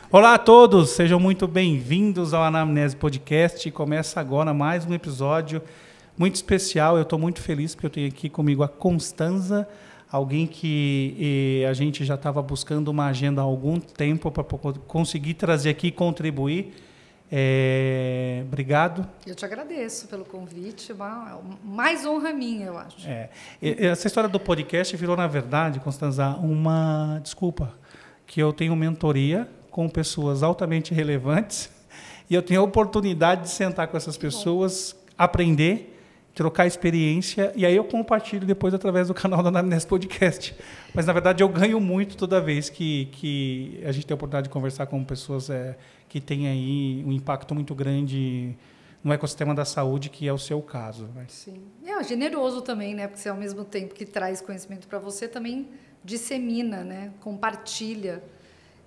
Olá a todos, sejam muito bem-vindos ao Anamnese Podcast. Começa agora mais um episódio muito especial. Eu estou muito feliz porque eu tenho aqui comigo a Constanza, alguém que a gente já estava buscando uma agenda há algum tempo para conseguir trazer aqui e contribuir. Obrigado. Eu te agradeço pelo convite, mais honra minha, eu acho. Essa história do podcast virou, na verdade, Constanza, uma desculpa, que eu tenho mentoria com pessoas altamente relevantes e eu tenho a oportunidade de sentar com essas pessoas, aprender, trocar experiência, e aí eu compartilho depois através do canal da Anamnese Podcast. Mas, na verdade, eu ganho muito toda vez que a gente tem a oportunidade de conversar com pessoas que têm aí um impacto muito grande no ecossistema da saúde, que é o seu caso. Né? Sim. É generoso também, né? Porque você, ao mesmo tempo que traz conhecimento para você, também dissemina, né? Compartilha.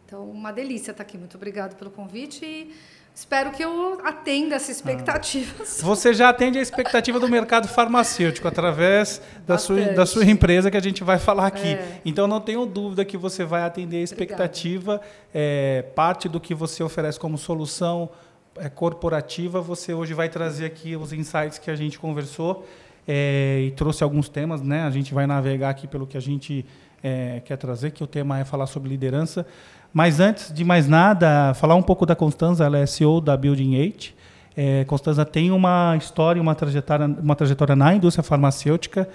Então, uma delícia estar aqui. Muito obrigada pelo convite e espero que eu atenda essa expectativa. Você já atende a expectativa do mercado farmacêutico através da sua empresa, que a gente vai falar aqui. Então, não tenho dúvida que você vai atender a expectativa. Parte do que você oferece como solução corporativa, você hoje vai trazer aqui os insights que a gente conversou e trouxe alguns temas, né? A gente vai navegar aqui pelo que a gente quer trazer, que o tema é falar sobre liderança. Mas antes de mais nada, falar um pouco da Constanza. Ela é CEO da Building 8. Constanza tem uma história, uma trajetória na indústria farmacêutica.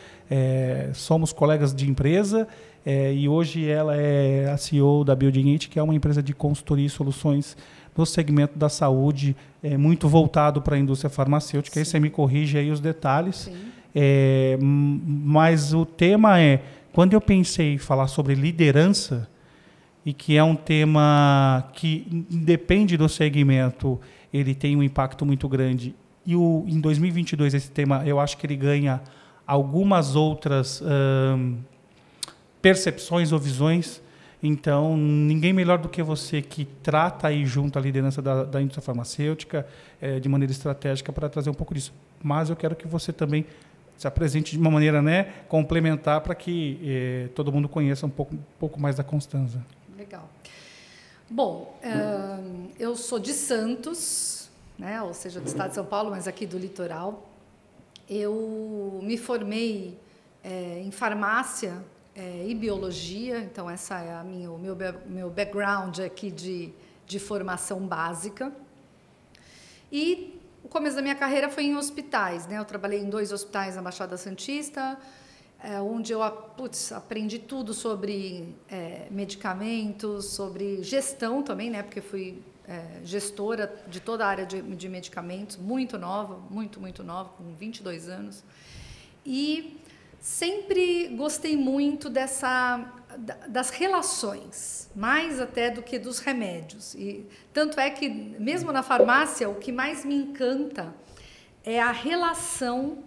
Somos colegas de empresa e hoje ela é a CEO da Building 8, que é uma empresa de consultoria e soluções no segmento da saúde, muito voltado para a indústria farmacêutica. Aí você me corrige aí os detalhes. Mas o tema quando eu pensei em falar sobre liderança, e que é um tema que depende do segmento, ele tem um impacto muito grande. E em 2022, esse tema, eu acho que ele ganha algumas outras percepções ou visões. Então, ninguém melhor do que você que trata aí junto a liderança da indústria farmacêutica de maneira estratégica para trazer um pouco disso. Mas eu quero que você também se apresente de uma maneira, né, complementar para que todo mundo conheça um pouco mais da Constanza. Legal. Bom, eu sou de Santos, né, ou seja, do estado de São Paulo, mas aqui do litoral. Eu me formei em farmácia e biologia, então essa é o meu background aqui de formação básica. E o começo da minha carreira foi em hospitais, né? Eu trabalhei em 2 hospitais na Baixada Santista, onde eu aprendi tudo sobre medicamentos, sobre gestão também, né? Porque fui gestora de toda a área de medicamentos, muito nova, muito nova, com 22 anos. E sempre gostei muito das relações, mais até do que dos remédios. E tanto é que, mesmo na farmácia, o que mais me encanta é a relação,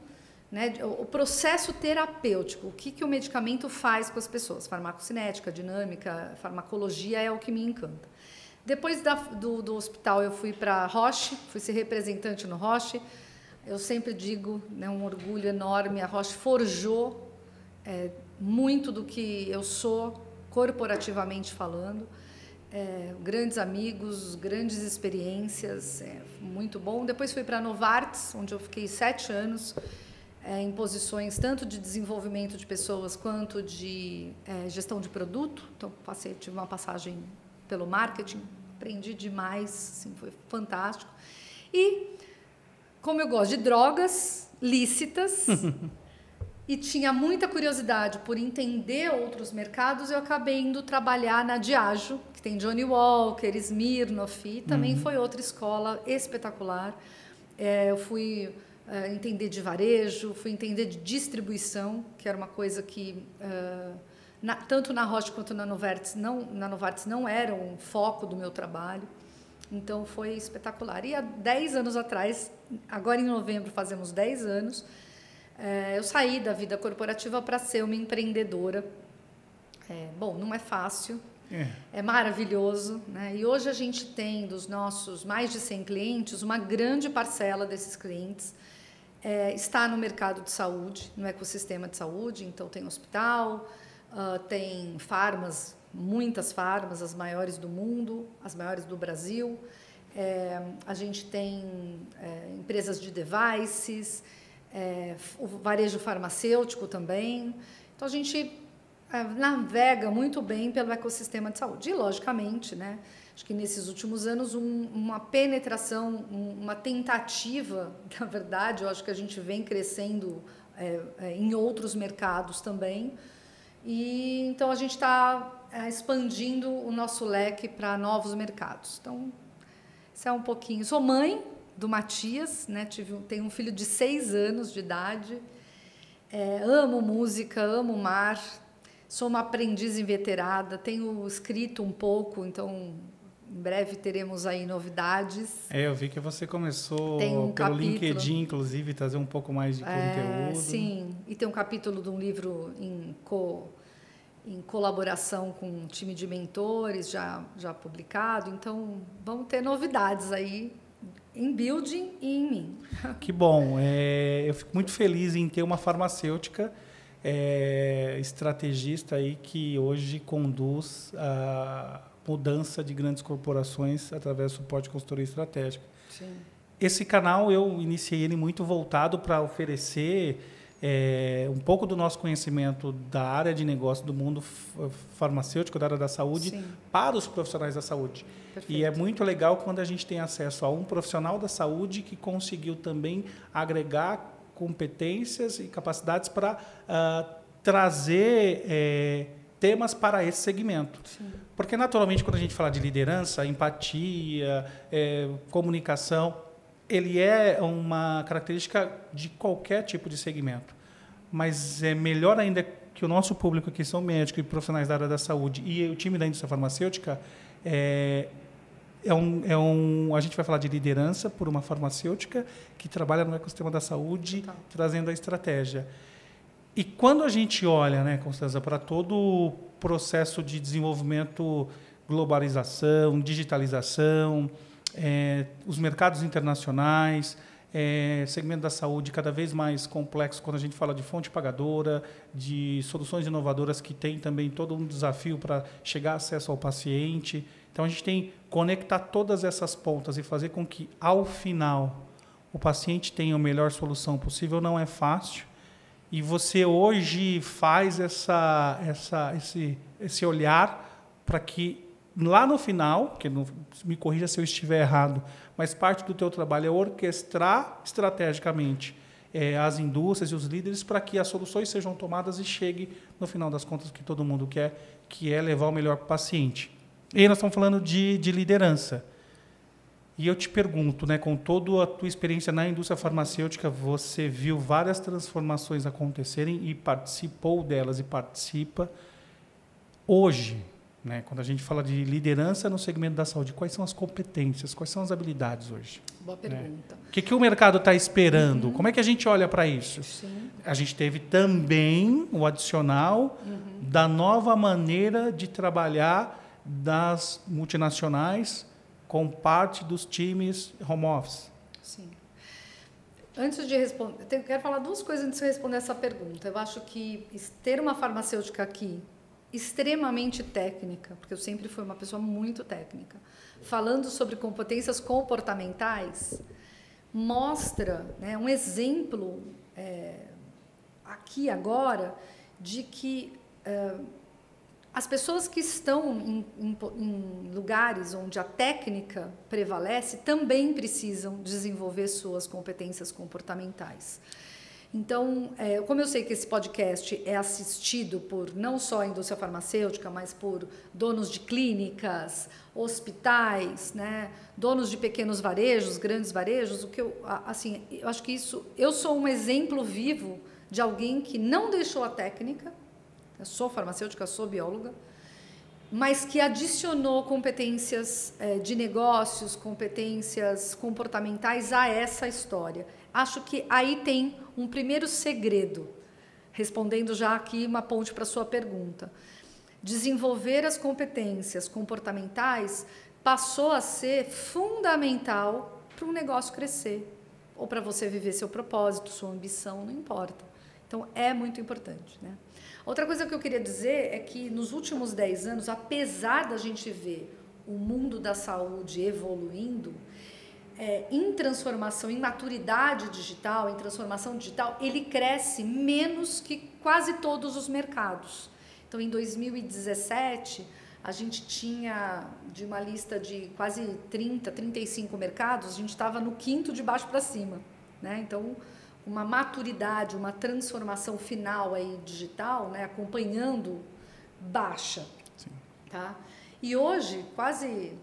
né, o processo terapêutico, o que o medicamento faz com as pessoas. Farmacocinética, dinâmica, farmacologia é o que me encanta. Depois do hospital, eu fui para a Roche, fui ser representante no Roche. Eu sempre digo, né, um orgulho enorme, a Roche forjou muito do que eu sou, corporativamente falando. Grandes amigos, grandes experiências, muito bom. Depois fui para a Novartis, onde eu fiquei 7 anos, em posições tanto de desenvolvimento de pessoas quanto de gestão de produto. Então, tive uma passagem pelo marketing, aprendi demais, assim, foi fantástico. E, como eu gosto de drogas lícitas e tinha muita curiosidade por entender outros mercados, eu acabei indo trabalhar na Diageo, que tem Johnnie Walker, Smirnoff, e também foi outra escola espetacular. Eu fui entender de varejo, fui entender de distribuição, que era uma coisa que tanto na Roche quanto na Novartis não era um foco do meu trabalho. Então foi espetacular. E há 10 anos atrás, agora em novembro fazemos 10 anos, eu saí da vida corporativa para ser uma empreendedora. Bom, não é fácil, é maravilhoso, né? E hoje a gente tem, dos nossos mais de 100 clientes, uma grande parcela desses clientes está no mercado de saúde, no ecossistema de saúde. Então tem hospital, tem farmas muitas farmas, as maiores do mundo, as maiores do Brasil. A gente tem empresas de devices, o varejo farmacêutico também. Então, a gente navega muito bem pelo ecossistema de saúde. E, logicamente, né, acho que nesses últimos anos, uma penetração, uma tentativa, na verdade, eu acho que a gente vem crescendo em outros mercados também. E, então, a gente está expandindo o nosso leque para novos mercados. Então, isso é um pouquinho. Sou mãe do Matias, né? Tenho um filho de 6 anos de idade. Amo música, amo mar. Sou uma aprendiz inveterada. Tenho escrito um pouco, então em breve teremos aí novidades. Eu vi que você começou pelo LinkedIn, inclusive, trazer um pouco mais de conteúdo. Sim, e tem um capítulo de um livro em colaboração com um time de mentores já publicado. Então, vamos ter novidades aí em Building e em mim. Que bom. Eu fico muito feliz em ter uma farmacêutica estrategista aí que hoje conduz a mudança de grandes corporações através do suporte de consultoria estratégica. Sim. Esse canal eu iniciei ele muito voltado para oferecer um pouco do nosso conhecimento da área de negócio do mundo farmacêutico, da área da saúde, sim, para os profissionais da saúde. Perfeito. E é muito legal quando a gente tem acesso a um profissional da saúde que conseguiu também agregar competências e capacidades para trazer temas para esse segmento. Sim. Porque, naturalmente, quando a gente fala de liderança, empatia, comunicação, ele é uma característica de qualquer tipo de segmento. Mas é melhor ainda que o nosso público aqui são médicos e profissionais da área da saúde e o time da indústria farmacêutica, a gente vai falar de liderança por uma farmacêutica que trabalha no ecossistema da saúde, total, trazendo a estratégia. E quando a gente olha, né, Constanza, para todo o processo de desenvolvimento, globalização, digitalização, os mercados internacionais, segmento da saúde cada vez mais complexo quando a gente fala de fonte pagadora, de soluções inovadoras que tem também todo um desafio para chegar acesso ao paciente. Então, a gente tem que conectar todas essas pontas e fazer com que, ao final, o paciente tenha a melhor solução possível. Não é fácil. E você hoje faz esse olhar para que, lá no final, que me corrija se eu estiver errado, mas parte do teu trabalho é orquestrar estrategicamente as indústrias e os líderes para que as soluções sejam tomadas e chegue, no final das contas, o que todo mundo quer, que é levar o melhor para o paciente. E aí nós estamos falando de liderança. E eu te pergunto, né, com toda a tua experiência na indústria farmacêutica, você viu várias transformações acontecerem e participou delas e participa. Hoje, né, quando a gente fala de liderança no segmento da saúde, quais são as competências, quais são as habilidades hoje? Boa pergunta. O que o mercado está esperando? Uhum. Como é que a gente olha para isso? Sim. A gente teve também o adicional da nova maneira de trabalhar das multinacionais com parte dos times home office. Sim. Antes de responder, eu quero falar 2 coisas antes de responder essa pergunta. Eu acho que ter uma farmacêutica aqui extremamente técnica, porque eu sempre fui uma pessoa muito técnica, falando sobre competências comportamentais, mostra, né, um exemplo aqui agora de que as pessoas que estão em lugares onde a técnica prevalece também precisam desenvolver suas competências comportamentais. Então, como eu sei que esse podcast é assistido por não só a indústria farmacêutica, mas por donos de clínicas, hospitais, né, donos de pequenos varejos, grandes varejos, eu acho que eu sou um exemplo vivo de alguém que não deixou a técnica. Eu sou farmacêutica, sou bióloga, mas que adicionou competências de negócios, competências comportamentais a essa história. Acho que aí tem um primeiro segredo, respondendo já aqui uma ponte para a sua pergunta. Desenvolver as competências comportamentais passou a ser fundamental para um negócio crescer, ou para você viver seu propósito, sua ambição, não importa. Então, é muito importante, né? Outra coisa que eu queria dizer é que nos últimos 10 anos, apesar da gente ver o mundo da saúde evoluindo, em transformação, em maturidade digital, em transformação digital, ele cresce menos que quase todos os mercados. Então, em 2017, a gente tinha, de uma lista de quase 30, 35 mercados, a gente estava no 5º de baixo para cima, né? Então, uma maturidade, uma transformação final aí digital, né, acompanhando, baixa. Sim. Tá? E hoje, quase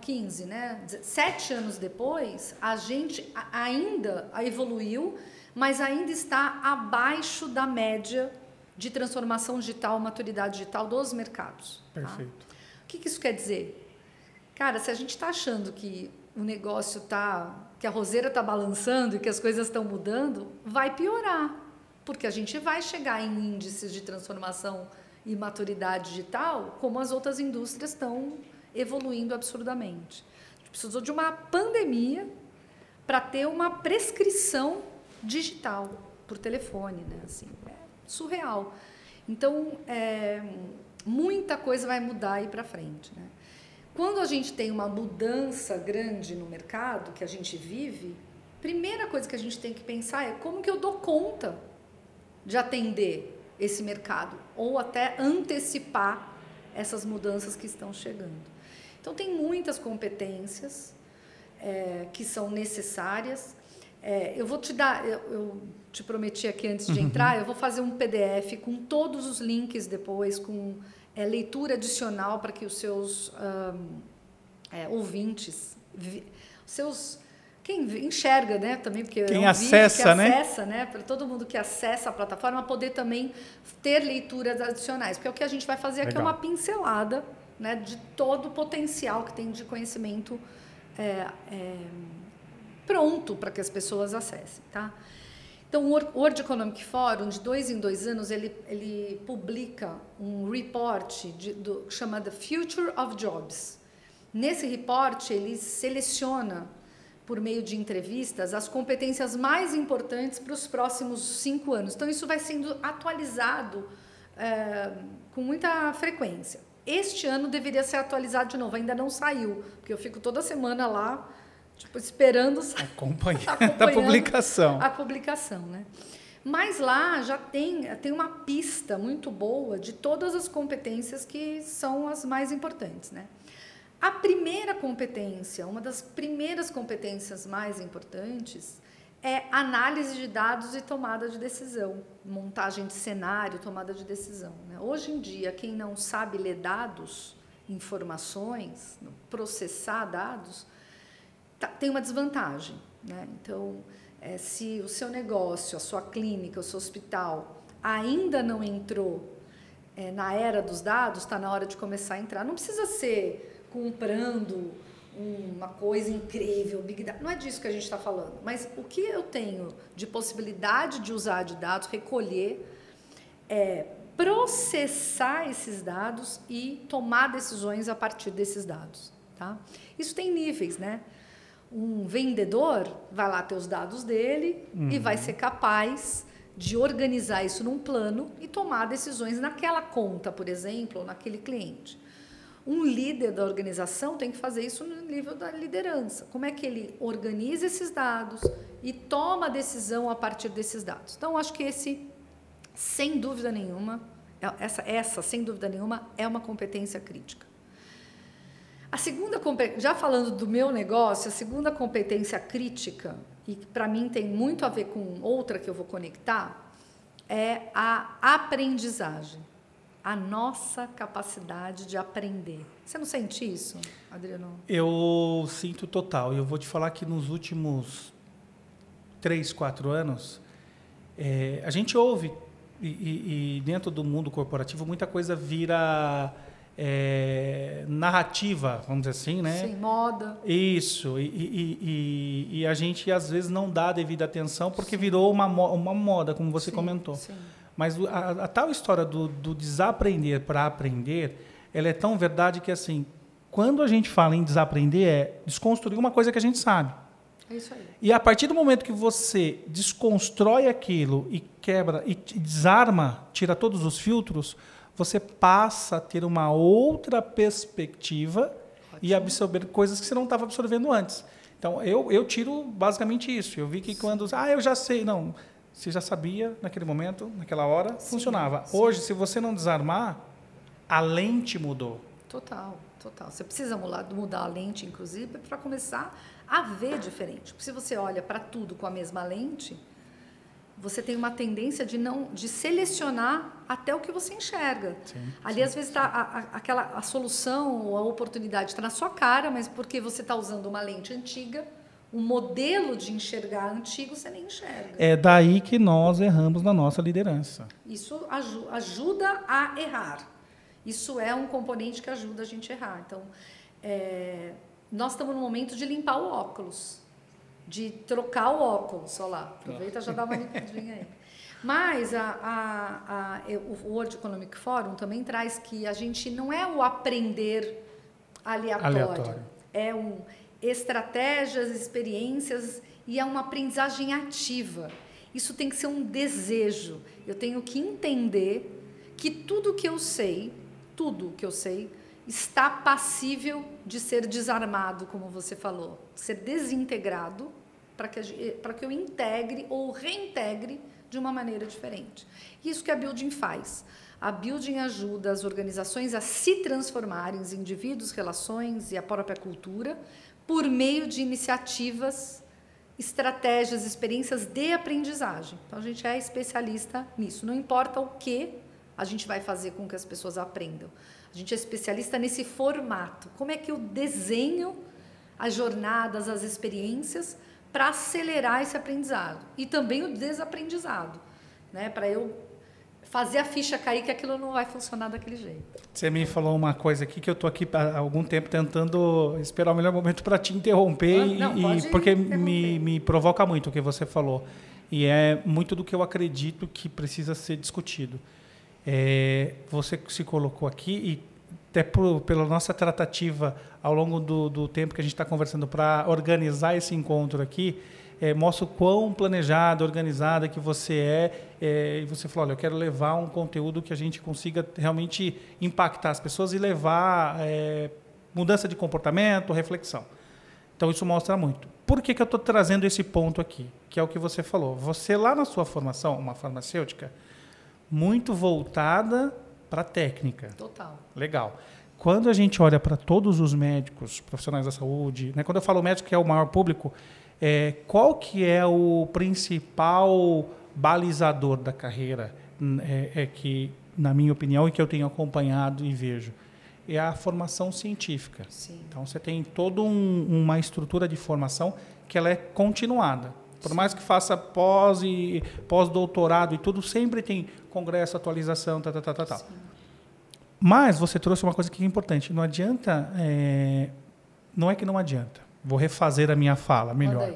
15, né? 7 anos depois, a gente ainda evoluiu, mas ainda está abaixo da média de transformação digital, maturidade digital dos mercados. Perfeito. Tá? O que isso quer dizer? Cara, se a gente está achando que o negócio que a roseira está balançando e que as coisas estão mudando, vai piorar, porque a gente vai chegar em índices de transformação e maturidade digital como as outras indústrias estão evoluindo absurdamente. A gente precisou de uma pandemia para ter uma prescrição digital por telefone, né? Assim, é surreal. Então, muita coisa vai mudar aí para frente, né? Quando a gente tem uma mudança grande no mercado que a gente vive, a primeira coisa que a gente tem que pensar é como que eu dou conta de atender esse mercado ou até antecipar essas mudanças que estão chegando. Então, tem muitas competências que são necessárias. Eu vou te dar, eu te prometi aqui antes de entrar, eu vou fazer um PDF com todos os links depois, com leitura adicional para que os seus ouvintes, quem enxerga, né, também, porque quem acessa, né, para todo mundo que acessa a plataforma poder também ter leituras adicionais, porque o que a gente vai fazer aqui é uma pincelada, né, de todo o potencial que tem de conhecimento pronto para que as pessoas acessem, tá? Então, o World Economic Forum, de 2 em 2 anos, ele publica um report que chama The Future of Jobs. Nesse report, ele seleciona, por meio de entrevistas, as competências mais importantes para os próximos 5 anos. Então, isso vai sendo atualizado com muita frequência. Este ano deveria ser atualizado de novo, ainda não saiu, porque eu fico toda semana lá, esperando acompanhando a publicação, né? Mas lá já tem uma pista muito boa de todas as competências que são as mais importantes, né? A primeira competência, uma das primeiras competências mais importantes é análise de dados e tomada de decisão, montagem de cenário, tomada de decisão, né? Hoje em dia, quem não sabe ler dados, informações, processar dados, tem uma desvantagem, né? Então, se o seu negócio, a sua clínica, o seu hospital ainda não entrou na era dos dados, está na hora de começar a entrar. Não precisa ser comprando uma coisa incrível, Big Data. Não é disso que a gente está falando. Mas o que eu tenho de possibilidade de usar de dados, recolher, processar esses dados e tomar decisões a partir desses dados, tá? Isso tem níveis, né? Um vendedor vai lá ter os dados dele e vai ser capaz de organizar isso num plano e tomar decisões naquela conta, por exemplo, ou naquele cliente. Um líder da organização tem que fazer isso no nível da liderança. Como é que ele organiza esses dados e toma a decisão a partir desses dados? Então, acho que sem dúvida nenhuma, essa sem dúvida nenhuma, é uma competência crítica. A segunda competência, já falando do meu negócio, a segunda competência crítica, e para mim tem muito a ver com outra que eu vou conectar, é a aprendizagem. A nossa capacidade de aprender. Você não sente isso, Adriano? Eu sinto total. Eu vou te falar que nos últimos 3, 4 anos, a gente ouve, e dentro do mundo corporativo, muita coisa vira narrativa, vamos dizer assim, né? Sim, moda. Isso. E a gente, às vezes, não dá a devida atenção porque virou uma moda, como você comentou. Sim. Mas a tal história do desaprender para aprender, ela é tão verdade que, assim, quando a gente fala em desaprender, é desconstruir uma coisa que a gente sabe. É isso aí. E a partir do momento que você desconstrói aquilo e quebra e desarma, tira todos os filtros, você passa a ter uma outra perspectiva e absorver coisas que você não estava absorvendo antes. Então, eu tiro basicamente isso. Eu vi que quando... eu já sei. Não, você já sabia naquele momento, naquela hora, funcionava. Sim. Hoje, se você não desarmar, a lente mudou. Total. Você precisa mudar a lente, inclusive, para começar a ver diferente. Porque se você olha para tudo com a mesma lente, você tem uma tendência de selecionar até o que você enxerga. Sim, ali, às vezes, a solução ou a oportunidade está na sua cara, mas porque você está usando uma lente antiga, um modelo de enxergar antigo, você nem enxerga. É daí que nós erramos na nossa liderança. Isso ajuda a errar. Isso é um componente que ajuda a gente a errar. Então, nós estamos no momento de limpar o óculos, de trocar o óculos. Olha lá, aproveita e já dá uma limpadinha aí. Mas o World Economic Forum também traz que a gente não é o aprender aleatório. É estratégias, experiências e é uma aprendizagem ativa. Isso tem que ser um desejo. Eu tenho que entender que tudo que eu sei está passível de ser desarmado, como você falou, de ser desintegrado para que eu integre ou reintegre de uma maneira diferente. Isso que a Building faz. A Building ajuda as organizações a se transformarem em indivíduos, relações e a própria cultura por meio de iniciativas, estratégias, experiências de aprendizagem. Então, a gente é especialista nisso. Não importa o que a gente vai fazer com que as pessoas aprendam. A gente é especialista nesse formato. Como é que eu desenho as jornadas, as experiências para acelerar esse aprendizado? E também o desaprendizado, né? Para eu fazer a ficha cair que aquilo não vai funcionar daquele jeito. Você me falou uma coisa aqui que eu estou aqui há algum tempo tentando esperar o melhor momento para te interromper, porque me provoca muito o que você falou. E é muito do que eu acredito que precisa ser discutido. Você se colocou aqui e até pela nossa tratativa ao longo do tempo que a gente está conversando para organizar esse encontro aqui, mostra o quão planejada, organizada que você e você falou, olha, eu quero levar um conteúdo que a gente consiga realmente impactar as pessoas e levar mudança de comportamento, reflexão. Então, isso mostra muito. Por que eu estou trazendo esse ponto aqui? Que é o que você falou. Você, lá na sua formação, uma farmacêutica, muito voltada para a técnica. Total. Legal. Quando a gente olha para todos os médicos, profissionais da saúde, né, quando eu falo médico, que é o maior público, qual que é o principal balizador da carreira? Que, na minha opinião, e que eu tenho acompanhado e vejo, é a formação científica. Sim. Então, você tem toda uma estrutura de formação que ela é continuada. Por mais que faça pós-doutorado e tudo, sempre tem congresso, atualização, tal. Sim. Mas você trouxe uma coisa que é importante. Não adianta... não é que não adianta. Vou refazer a minha fala melhor.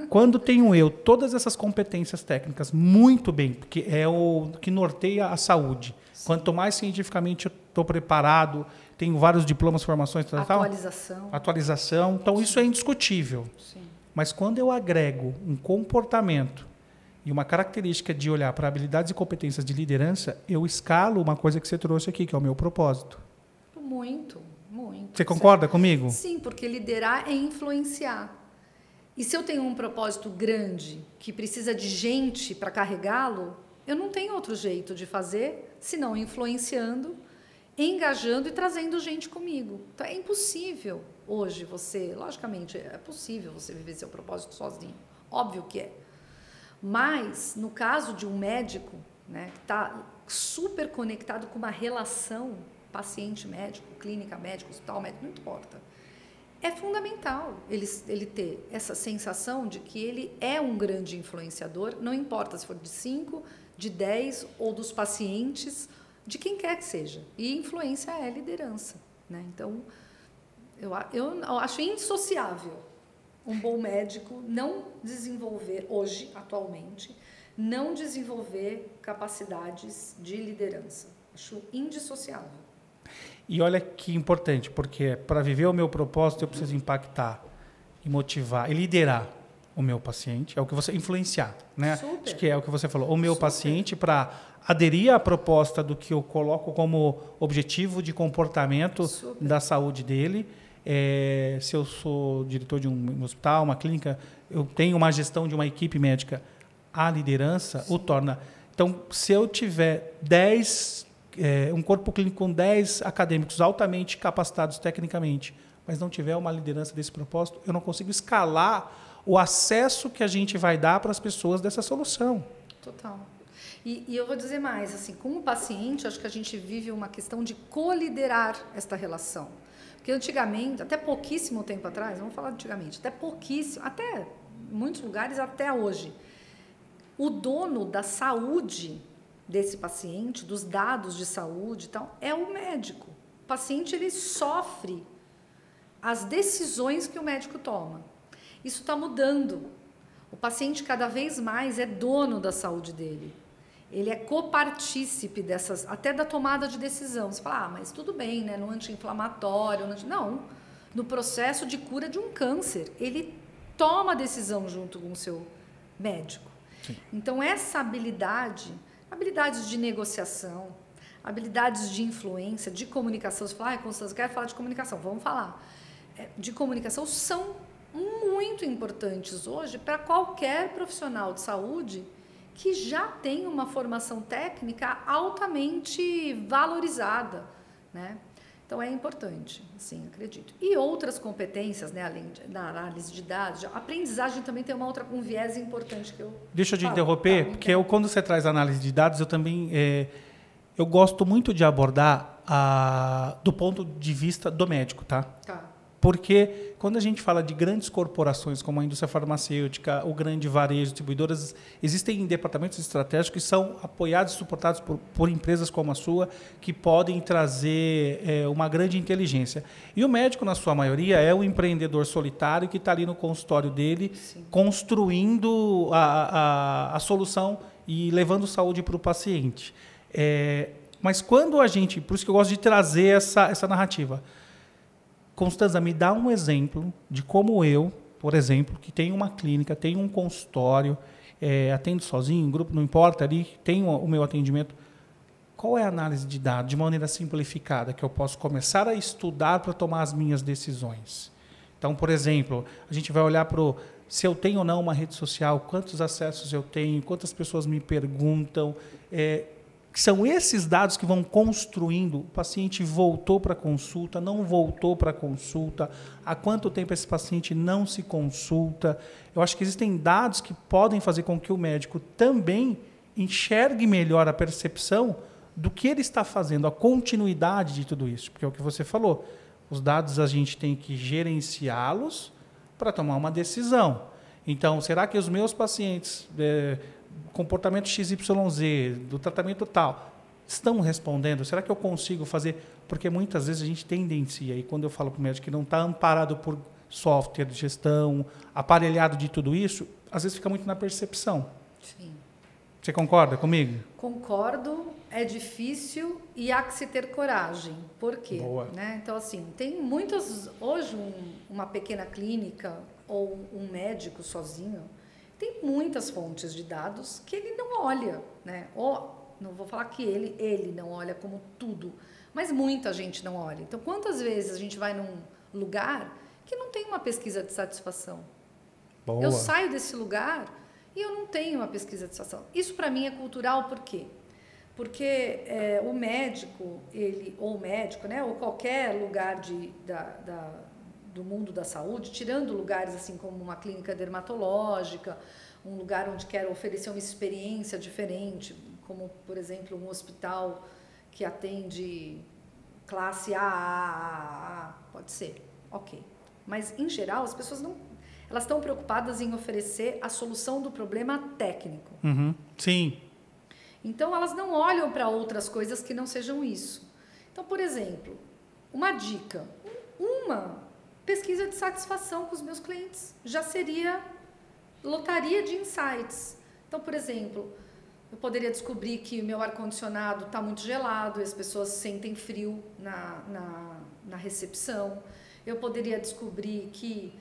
Quando tenho eu todas essas competências técnicas muito bem, porque é o que norteia a saúde. Sim. Quanto mais cientificamente eu estou preparado, tenho vários diplomas, formações, atualização. Então, sim, isso é indiscutível. Sim. Mas quando eu agrego um comportamento e uma característica de olhar para habilidades e competências de liderança, eu escalo uma coisa que você trouxe aqui, que é o meu propósito. Muito. Você concorda comigo? Sim, porque liderar é influenciar. E se eu tenho um propósito grande que precisa de gente para carregá-lo, eu não tenho outro jeito de fazer senão influenciando, engajando e trazendo gente comigo. Então, é impossível hoje você... Logicamente, é possível você viver seu propósito sozinho. Óbvio que é. Mas, no caso de um médico, né, que está super conectado com uma relação paciente-médico, clínica médico, hospital médico, não importa. É fundamental ele ter essa sensação de que ele é um grande influenciador, não importa se for de 5, de 10 ou dos pacientes, de quem quer que seja. E influência é liderança, né? Então, eu acho indissociável um bom médico não desenvolver, hoje, atualmente, não desenvolver capacidades de liderança. Acho indissociável. E olha que importante, porque para viver o meu propósito eu preciso impactar, e motivar, e liderar. o meu paciente, é o que você influenciar, né? Super. Acho que é o que você falou, o meu Super. paciente para aderir à proposta do que eu coloco como objetivo de comportamento Super. da saúde dele. Se eu sou diretor de um hospital, uma clínica, eu tenho uma gestão de uma equipe médica, a liderança o torna. Então, se eu tiver um corpo clínico com 10 acadêmicos altamente capacitados tecnicamente, mas não tiver uma liderança desse propósito, eu não consigo escalar o acesso que a gente vai dar para as pessoas dessa solução. Total. E eu vou dizer mais, assim, com o paciente, acho que a gente vive uma questão de coliderar esta relação. Porque antigamente, até pouquíssimo tempo atrás, vamos falar antigamente, até muitos lugares até hoje, o dono da saúde desse paciente, dos dados de saúde e tal, é o médico. O paciente, ele sofre as decisões que o médico toma. Isso está mudando. O paciente cada vez mais é dono da saúde dele. Ele é copartícipe até da tomada de decisão. Você fala, mas tudo bem, né? No anti-inflamatório. Não, no processo de cura de um câncer. Ele toma a decisão junto com o seu médico. Sim. Então, essa habilidades de negociação, habilidades de influência, de comunicação. Você fala, Constância, quero falar de comunicação. Vamos falar. De comunicação são muito importantes hoje para qualquer profissional de saúde que já tem uma formação técnica altamente valorizada, né? Então, é importante, sim, acredito. E outras competências, né, além da análise de dados, a aprendizagem também tem um viés importante que eu... Deixa eu te interromper, porque quando você traz análise de dados, eu também eu gosto muito de abordar do ponto de vista do médico, tá? Tá. Porque quando a gente fala de grandes corporações como a indústria farmacêutica, o grande varejo, distribuidoras, existem departamentos estratégicos que são apoiados e suportados por empresas como a sua, que podem trazer uma grande inteligência. E o médico, na sua maioria, é o empreendedor solitário que está ali no consultório dele, sim, construindo a solução e levando saúde para o paciente. Mas quando a gente... Por isso que eu gosto de trazer essa narrativa. Constanza, me dá um exemplo de como eu, por exemplo, que tenho uma clínica, tenho um consultório, atendo sozinho, em grupo, não importa, ali tenho o meu atendimento. Qual é a análise de dados, de maneira simplificada, que eu posso começar a estudar para tomar as minhas decisões? Então, por exemplo, a gente vai olhar para se eu tenho ou não uma rede social, quantos acessos eu tenho, quantas pessoas me perguntam... São esses dados que vão construindo. O paciente voltou para a consulta, não voltou para a consulta, há quanto tempo esse paciente não se consulta. Eu acho que existem dados que podem fazer com que o médico também enxergue melhor a percepção do que ele está fazendo, a continuidade de tudo isso. Porque é o que você falou, os dados a gente tem que gerenciá-los para tomar uma decisão. Então, será que os meus pacientes... comportamento XYZ, do tratamento tal, estão respondendo? Será que eu consigo fazer? Porque muitas vezes a gente tendencia, e quando eu falo para o médico que não está amparado por software de gestão, aparelhado de tudo isso, às vezes fica muito na percepção. Sim. Você concorda comigo? Concordo, é difícil e há que se ter coragem. Por quê? Boa. Né? Então, assim, tem muitas... Hoje, uma pequena clínica ou um médico sozinho... Tem muitas fontes de dados que ele não olha, né? Ou, não vou falar que ele não olha como tudo, mas muita gente não olha. Então, quantas vezes a gente vai num lugar que não tem uma pesquisa de satisfação? Boa. Eu saio desse lugar e eu não tenho uma pesquisa de satisfação. Isso, para mim, é cultural, por quê? Porque o médico, né? Ou qualquer lugar do mundo da saúde, tirando lugares assim como uma clínica dermatológica, um lugar onde quero oferecer uma experiência diferente, como, por exemplo, um hospital que atende classe A, pode ser, ok. Mas, em geral, as pessoas elas estão preocupadas em oferecer a solução do problema técnico. Uhum. Sim. Então, elas não olham para outras coisas que não sejam isso. Então, por exemplo, uma dica, pesquisa de satisfação com os meus clientes já seria lotaria de insights. Então, por exemplo, eu poderia descobrir que o meu ar-condicionado está muito gelado e as pessoas sentem frio na recepção. Eu poderia descobrir que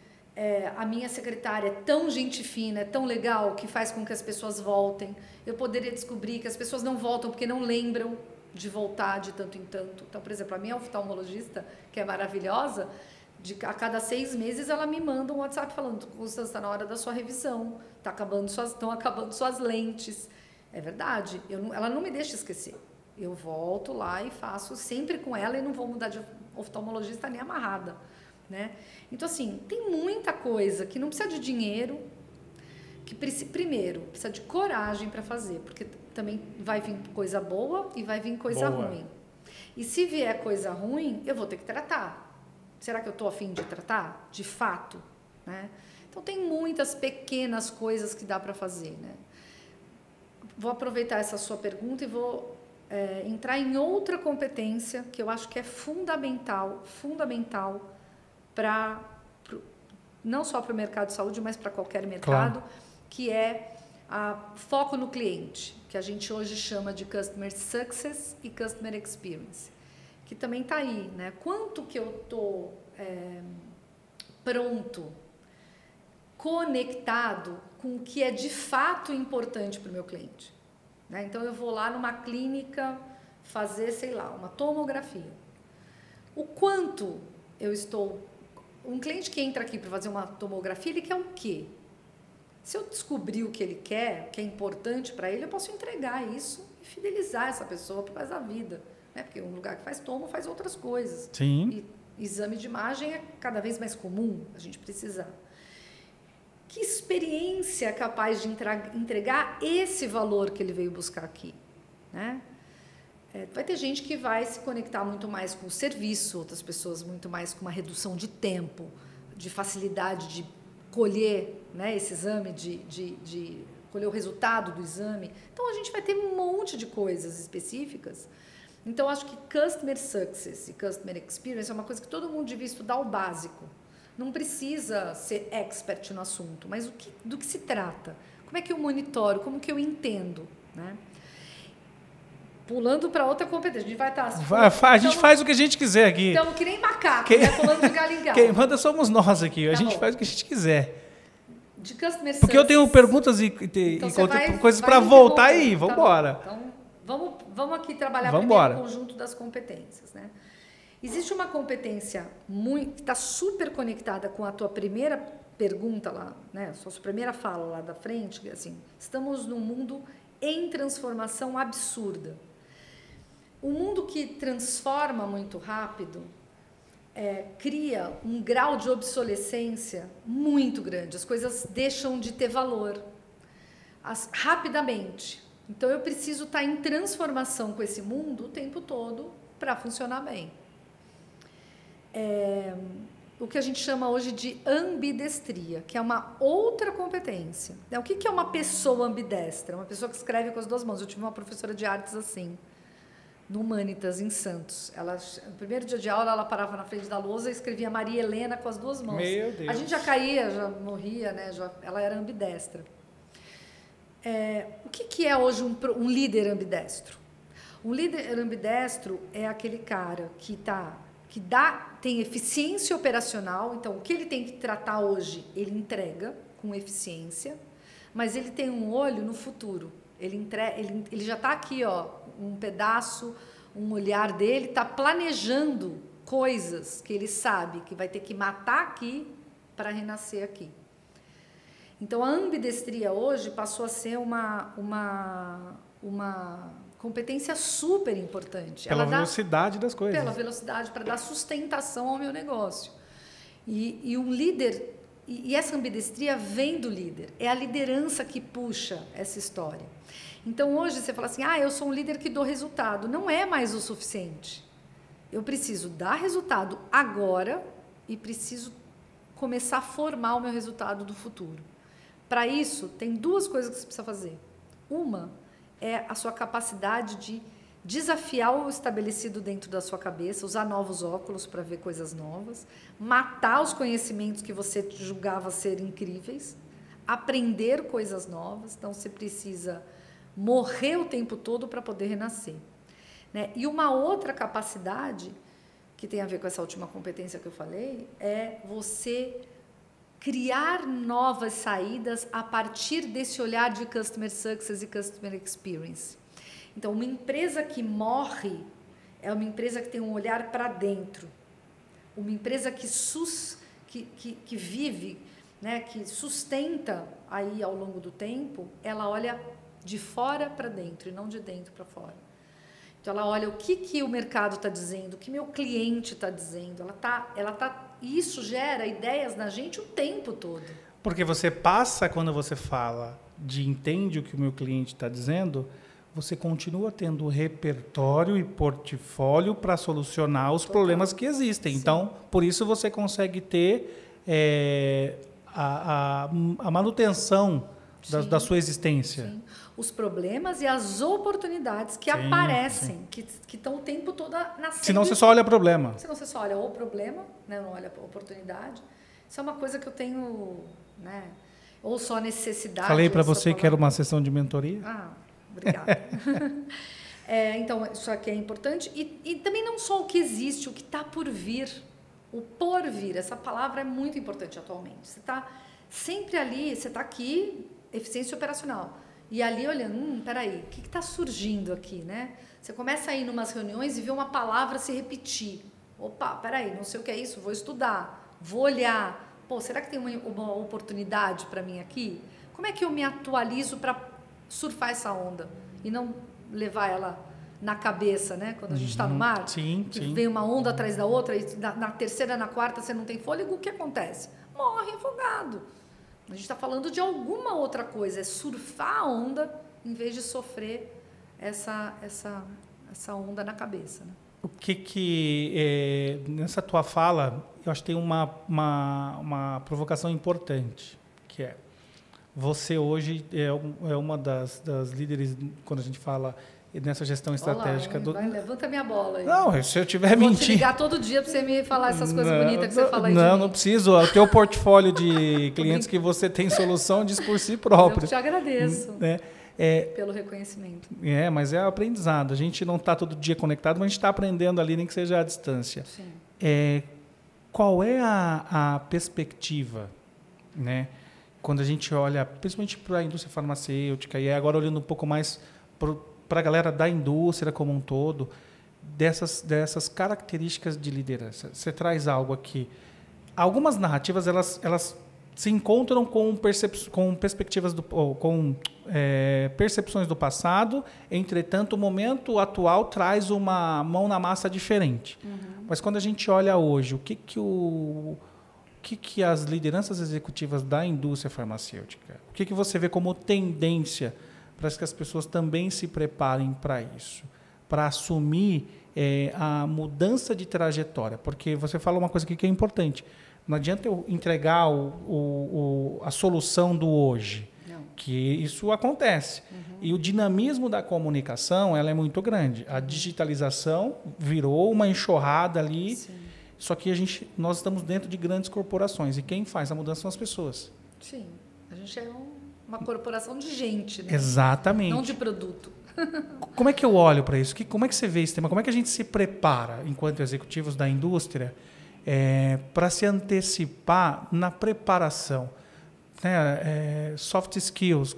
a minha secretária é tão gente fina, é tão legal, que faz com que as pessoas voltem. Eu poderia descobrir que as pessoas não voltam porque não lembram de voltar de tanto em tanto. Então, por exemplo, a minha oftalmologista, que é maravilhosa, a cada 6 meses ela me manda um WhatsApp falando: Constância, está na hora da sua revisão, estão acabando suas lentes. É verdade, ela não me deixa esquecer. Eu volto lá e faço sempre com ela e não vou mudar de oftalmologista nem amarrada, né? Então, assim, tem muita coisa que não precisa de dinheiro, que primeiro precisa de coragem para fazer, porque também vai vir coisa boa e vai vir coisa ruim. E se vier coisa ruim, eu vou ter que tratar. Será que eu estou a fim de tratar? De fato, né? Então, tem muitas pequenas coisas que dá para fazer, né? Vou aproveitar essa sua pergunta e vou entrar em outra competência que eu acho que é fundamental para não só para o mercado de saúde, mas para qualquer mercado, claro, que é foco no cliente, que a gente hoje chama de Customer Success e Customer Experience, que também está aí, né? Quanto que eu estou pronto, conectado com o que é de fato importante para o meu cliente, né? Então, eu vou lá numa clínica fazer, sei lá, uma tomografia. O quanto eu estou... Um cliente que entra aqui para fazer uma tomografia, ele quer o quê? Se eu descobrir o que ele quer, o que é importante para ele, eu posso entregar isso e fidelizar essa pessoa para o resto da vida, né? Porque um lugar que faz tomo faz outras coisas. Sim. E exame de imagem é cada vez mais comum a gente precisar. Que experiência é capaz de entregar esse valor que ele veio buscar aqui, né? Vai ter gente que vai se conectar muito mais com o serviço, outras pessoas muito mais com uma redução de tempo, de facilidade de colher, né, esse exame, de colher o resultado do exame. Então, a gente vai ter um monte de coisas específicas. Então, acho que Customer Success e Customer Experience é uma coisa que todo mundo devia estudar o básico. Não precisa ser expert no assunto, mas do que se trata? Como é que eu monitoro? Como que eu entendo, né? Pulando para outra competência. A gente vai estar... A gente faz o que a gente quiser aqui. Então, que nem macaco, né? Pulando de galho em galho. Quem manda somos nós aqui. A gente faz o que a gente quiser. De Customer Success. Porque eu tenho perguntas e coisas para voltar aí. Vamos embora. Tá, então, vamos aqui trabalhar primeiro o conjunto das competências, né? Existe uma competência que está super conectada com a tua primeira pergunta lá, né? Sua primeira fala lá da frente, que assim, estamos num mundo em transformação absurda. Um mundo que transforma muito rápido cria um grau de obsolescência muito grande. As coisas deixam de ter valor rapidamente. Então, eu preciso estar em transformação com esse mundo o tempo todo para funcionar bem. O que a gente chama hoje de ambidestria, que é uma outra competência. O que é uma pessoa ambidestra? Uma pessoa que escreve com as duas mãos. Eu tive uma professora de artes assim, no Humanitas, em Santos. No primeiro dia de aula, ela parava na frente da lousa e escrevia Maria Helena com as duas mãos. Meu Deus. A gente já caía, já morria, né? Ela era ambidestra. O que é hoje um líder ambidestro? Um líder ambidestro é aquele cara que tem eficiência operacional. Então, o que ele tem que tratar hoje, ele entrega com eficiência, mas ele tem um olho no futuro. Ele já está aqui, ó, um pedaço, um olhar dele está planejando coisas que ele sabe que vai ter que matar aqui para renascer aqui. Então, a ambidestria hoje passou a ser uma competência super importante. Pela velocidade das coisas. Pela velocidade, para dar sustentação ao meu negócio. E um líder... E essa ambidestria vem do líder. É a liderança que puxa essa história. Então, hoje, você fala assim, eu sou um líder que dou resultado. Não é mais o suficiente. Eu preciso dar resultado agora e preciso começar a formar o meu resultado do futuro. Para isso, tem duas coisas que você precisa fazer. Uma é a sua capacidade de desafiar o estabelecido dentro da sua cabeça, usar novos óculos para ver coisas novas, matar os conhecimentos que você julgava ser incríveis, aprender coisas novas. Então, você precisa morrer o tempo todo para poder renascer, né? E uma outra capacidade, que tem a ver com essa última competência que eu falei, é você criar novas saídas a partir desse olhar de Customer Success e Customer Experience. Então, uma empresa que morre é uma empresa que tem um olhar para dentro. Uma empresa que vive, né, que sustenta aí ao longo do tempo, ela olha de fora para dentro e não de dentro para fora. Então, ela olha o que o mercado está dizendo, o que meu cliente está dizendo. E isso gera ideias na gente o tempo todo. Porque você passa, quando você fala de entende o que o meu cliente está dizendo, você continua tendo repertório e portfólio para solucionar os problemas que existem. Sim. Então, por isso você consegue ter a manutenção da sua existência. Sim. Os problemas e as oportunidades que aparecem, que estão o tempo todo nascendo. Senão você só olha problema. Senão você só olha o problema, né? Não olha a oportunidade. Isso é uma coisa que eu tenho, né? Ou só necessidade. Falei para você que era uma sessão de mentoria. Ah, obrigada. Então, isso aqui é importante. E também não só o que existe, o que está por vir. O porvir, essa palavra é muito importante atualmente. Você está sempre ali, você está aqui, eficiência operacional. E ali olhando, peraí, o que está surgindo aqui, né? Você começa a ir em umas reuniões e vê uma palavra se repetir. Opa, peraí, não sei o que é isso, vou estudar, vou olhar. Pô, será que tem uma oportunidade para mim aqui? Como é que eu me atualizo para surfar essa onda e não levar ela na cabeça, né? Quando a gente está no mar, sim. vem uma onda atrás da outra e na terceira, na quarta você não tem fôlego, o que acontece? Morre afogado. A gente está falando de alguma outra coisa, é surfar a onda em vez de sofrer essa onda na cabeça. Né? O que nessa tua fala, eu acho que tem uma provocação importante, que é, você hoje é uma das líderes, quando a gente fala nessa gestão estratégica. Levanta minha bola aí. Não, se eu tiver mentindo. Vou te ligar todo dia para você me falar essas coisas bonitas que você fala aí. Não preciso. O teu portfólio de clientes que você tem solução diz por si próprio. Eu te agradeço pelo reconhecimento. Mas é aprendizado. A gente não está todo dia conectado, mas a gente está aprendendo ali, nem que seja à distância. Sim. Qual é a perspectiva, né? Quando a gente olha, principalmente para a indústria farmacêutica, e agora olhando um pouco mais para a galera da indústria como um todo, dessas características de liderança. Você traz algo aqui. Algumas narrativas elas se encontram com perspectivas percepções do passado, entretanto, o momento atual traz uma mão na massa diferente. Uhum. Mas quando a gente olha hoje, o que as lideranças executivas da indústria farmacêutica, o que você vê como tendência para que as pessoas também se preparem para isso, para assumir a mudança de trajetória? Porque você fala uma coisa aqui que é importante. Não adianta eu entregar a solução do hoje, que isso acontece. Uhum. E o dinamismo da comunicação ela é muito grande. A digitalização virou uma enxurrada ali, sim. Só que nós estamos dentro de grandes corporações e quem faz a mudança são as pessoas. Sim, a gente é uma corporação de gente, né? Exatamente. Não de produto. Como é que eu olho para isso? Como é que você vê esse tema? Como é que a gente se prepara, enquanto executivos da indústria, para se antecipar na preparação? Soft skills.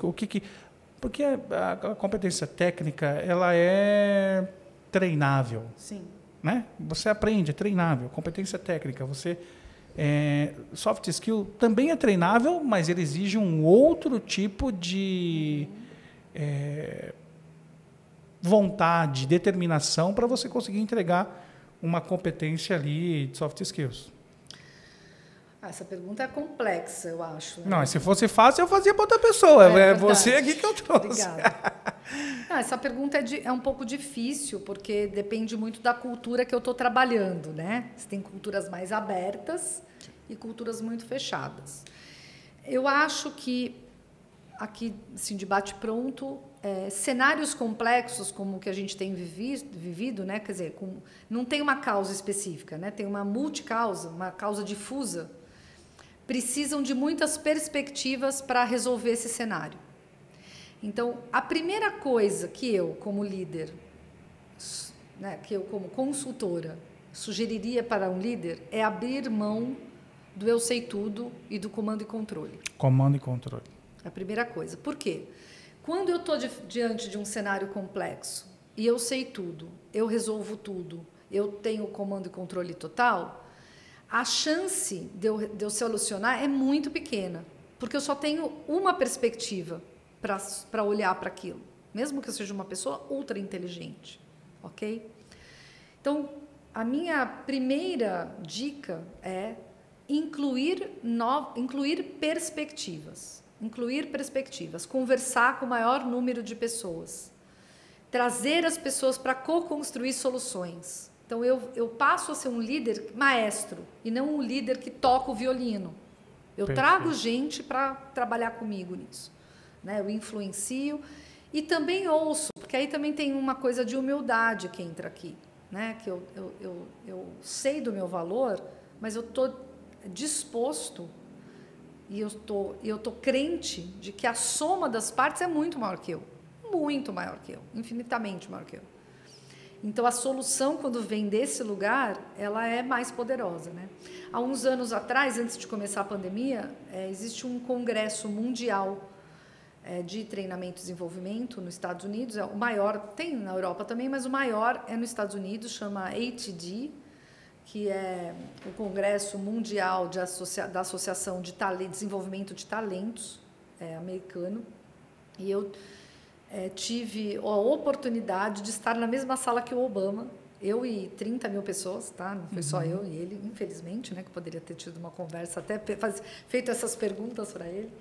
Porque a competência técnica ela é treinável. Sim. Né? Você aprende, é treinável. Competência técnica, soft skill também é treinável, mas ele exige um outro tipo de vontade, determinação para você conseguir entregar uma competência ali de soft skills. Essa pergunta é complexa, eu acho. Né? Não, se fosse fácil, eu fazia para outra pessoa. É você aqui que eu trouxe. Obrigada. Essa pergunta é um pouco difícil, porque depende muito da cultura que eu estou trabalhando, né? Você tem culturas mais abertas e culturas muito fechadas. Eu acho que, aqui, assim, de bate-pronto, cenários complexos como o que a gente tem vivido, né? Quer dizer, não tem uma causa específica, né? Tem uma multicausa, uma causa difusa, precisam de muitas perspectivas para resolver esse cenário. Então, a primeira coisa que eu, como líder, né, que eu, como consultora, sugeriria para um líder é abrir mão do eu sei tudo e do comando e controle. Comando e controle. A primeira coisa. Por quê? Quando eu estou diante de um cenário complexo e eu sei tudo, eu resolvo tudo, eu tenho comando e controle total, a chance de eu solucionar é muito pequena, porque eu só tenho uma perspectiva para olhar para aquilo, mesmo que eu seja uma pessoa ultra inteligente, ok? Então, a minha primeira dica é incluir perspectivas. Incluir perspectivas, conversar com o maior número de pessoas, trazer as pessoas para co-construir soluções. Então, eu passo a ser um líder maestro e não um líder que toca o violino. Eu trago gente para trabalhar comigo nisso. Né? Eu influencio e também ouço, porque aí também tem uma coisa de humildade que entra aqui. Né? Que eu sei do meu valor, mas eu estou disposto e eu tô crente de que a soma das partes é muito maior que eu, infinitamente maior que eu. Então, a solução, quando vem desse lugar, ela é mais poderosa. Né? Há uns anos atrás, antes de começar a pandemia, existe um congresso mundial de treinamento e desenvolvimento nos Estados Unidos. O maior, tem na Europa também, mas o maior é nos Estados Unidos, chama ATD, que é o Congresso Mundial da Associação de Desenvolvimento de Talentos americano. E eu tive a oportunidade de estar na mesma sala que o Obama, eu e 30 mil pessoas, tá? Não foi só eu e ele, infelizmente, né? Que poderia ter tido uma conversa, até feito essas perguntas para ele.